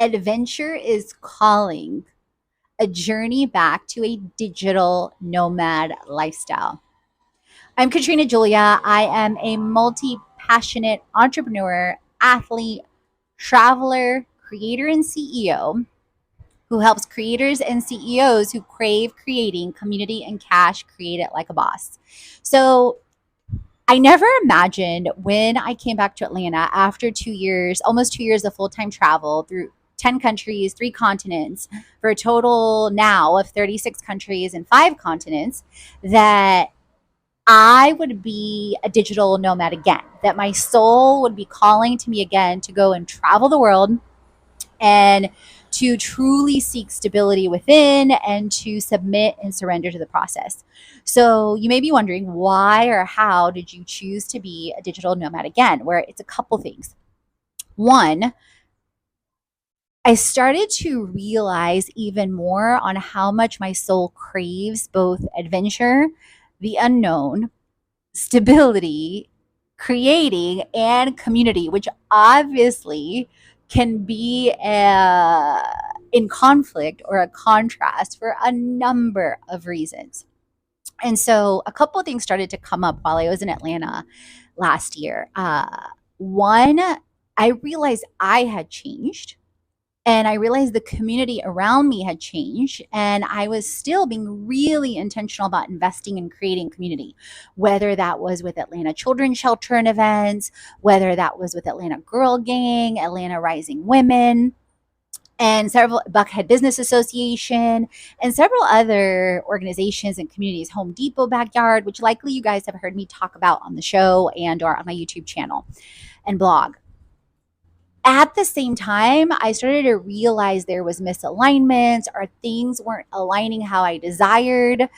Adventure is calling, a journey back to a digital nomad lifestyle. I'm Katrina Julia. I am a multi passionate entrepreneur, athlete, traveler, creator, and CEO who helps creators and CEOs who crave creating community and cash create it like a boss. So, I never imagined when I came back to Atlanta after 2 years, almost 2 years of full time travel through 10 countries, three continents, for a total now of 36 countries and five continents, that I would be a digital nomad again, that my soul would be calling to me again to go and travel the world and to truly seek stability within and to submit and surrender to the process. So you may be wondering, why or how did you choose to be a digital nomad again? Where it's a couple things. One, I started to realize even more on how much my soul craves both adventure, the unknown, stability, creating, and community, which obviously can be in conflict or a contrast for a number of reasons. And so a couple of things started to come up while I was in Atlanta last year. One, I realized I had changed, and I realized the community around me had changed, and I was still being really intentional about investing and creating community, whether that was with Atlanta Children's Shelter and events, whether that was with Atlanta Girl Gang, Atlanta Rising Women, and several Buckhead Business Association, and several other organizations and communities, Home Depot Backyard, which likely you guys have heard me talk about on the show and or on my YouTube channel and blog. At the same time, I started to realize there was misalignments or things weren't aligning how I desired,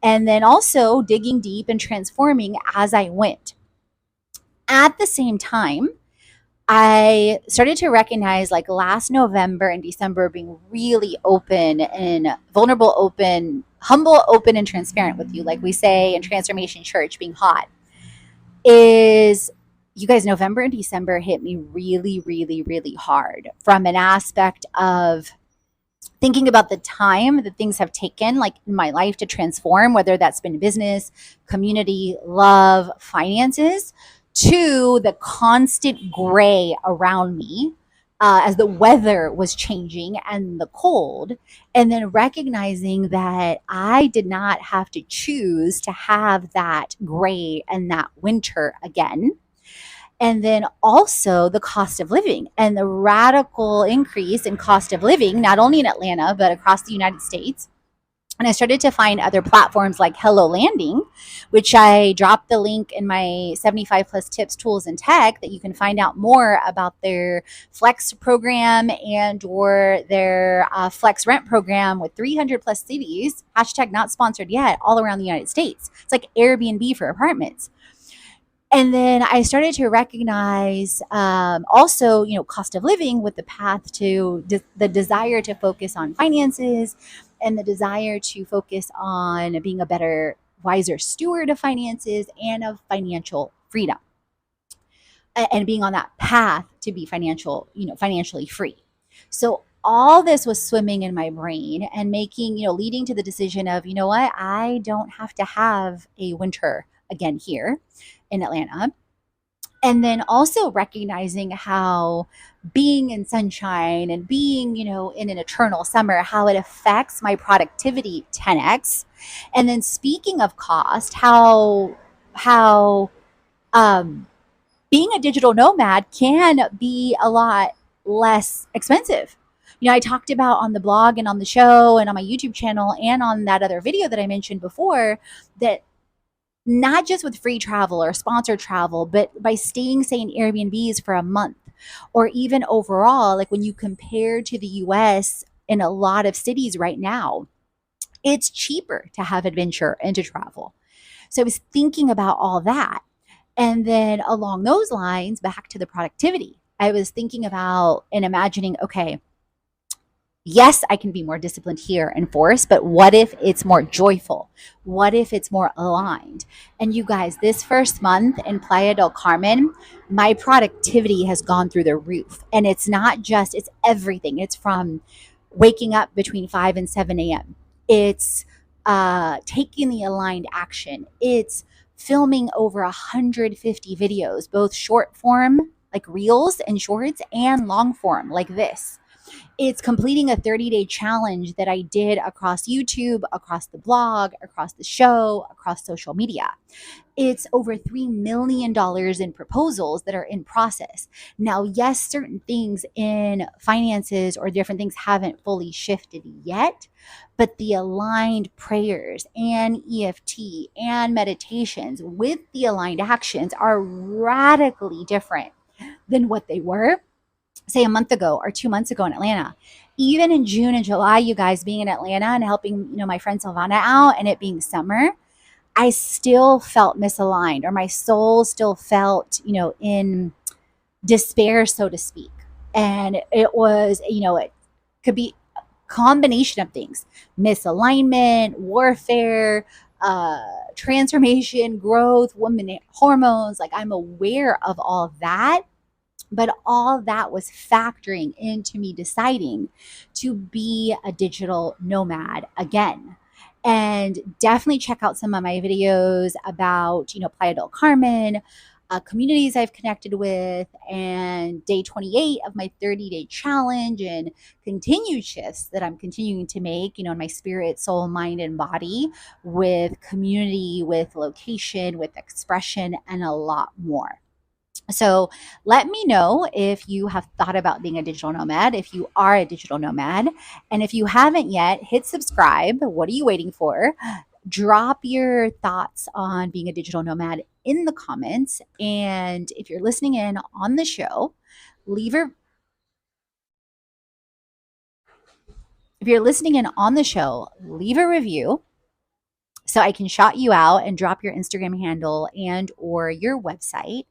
and then also digging deep and transforming as I went. At the same time, I started to recognize, like last November and December, being really open and vulnerable, open, humble, open, and transparent with you, like we say in Transformation Church, being hot, is, you guys, November and December hit me really, really, really hard from an aspect of thinking about the time that things have taken, like in my life, to transform, whether that's been business, community, love, finances, to the constant gray around me as the weather was changing and the cold, and then recognizing that I did not have to choose to have that gray and that winter again. And then also the cost of living and the radical increase in cost of living, not only in Atlanta, but across the United States. And I started to find other platforms like Hello Landing, which I dropped the link in my 75 plus tips, tools, and tech, that you can find out more about their flex program and or their flex rent program with 300 plus cities, hashtag not sponsored yet, all around the United States. It's like Airbnb for apartments. And then I started to recognize also, cost of living with the path to the desire to focus on finances and the desire to focus on being a better, wiser steward of finances and of financial freedom, and being on that path to be financially free. So all this was swimming in my brain and leading to the decision of, you know what, I don't have to have a winter again here in Atlanta. And then also recognizing how being in sunshine and being, in an eternal summer, how it affects my productivity 10x. And then speaking of cost, how being a digital nomad can be a lot less expensive. I talked about on the blog and on the show and on my YouTube channel and on that other video that I mentioned before, that not just with free travel or sponsored travel, but by staying, say, in Airbnbs for a month, or even overall, like when you compare to the US in a lot of cities right now, it's cheaper to have adventure and to travel. So I was thinking about all that. And then along those lines, back to the productivity, I was thinking about and imagining, okay, Yes, I can be more disciplined here and force, but what if it's more joyful? What if it's more aligned? And you guys, this first month in Playa del Carmen, my productivity has gone through the roof. And it's not just, it's everything. It's from waking up between 5 and 7 a.m., it's taking the aligned action, it's filming over 150 videos, both short form, like reels and shorts, and long form, like this. It's completing a 30-day challenge that I did across YouTube, across the blog, across the show, across social media. It's over $3 million in proposals that are in process. Now, yes, certain things in finances or different things haven't fully shifted yet, but the aligned prayers and EFT and meditations with the aligned actions are radically different than what they were, say, a month ago or 2 months ago in Atlanta. Even in June and July, you guys, being in Atlanta and helping, my friend Silvana out, and it being summer, I still felt misaligned, or my soul still felt, in despair, so to speak. And it was, it could be a combination of things: misalignment, warfare, transformation, growth, woman hormones. Like, I'm aware of all of that, but all that was factoring into me deciding to be a digital nomad again. And definitely check out some of my videos about, Playa del Carmen, communities I've connected with, and day 28 of my 30-day challenge, and continued shifts that I'm continuing to make, in my spirit, soul, mind, and body, with community, with location, with expression, and a lot more. So let me know if you have thought about being a digital nomad, if you are a digital nomad. And if you haven't yet, hit subscribe. What are you waiting for? Drop your thoughts on being a digital nomad in the comments. And if you're listening in on the show, leave a if you're listening in on the show, leave a review so I can shout you out and drop your Instagram handle and or your website.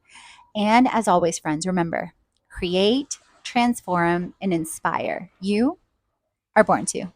And as always, friends, remember, create, transform, and inspire. You are born to.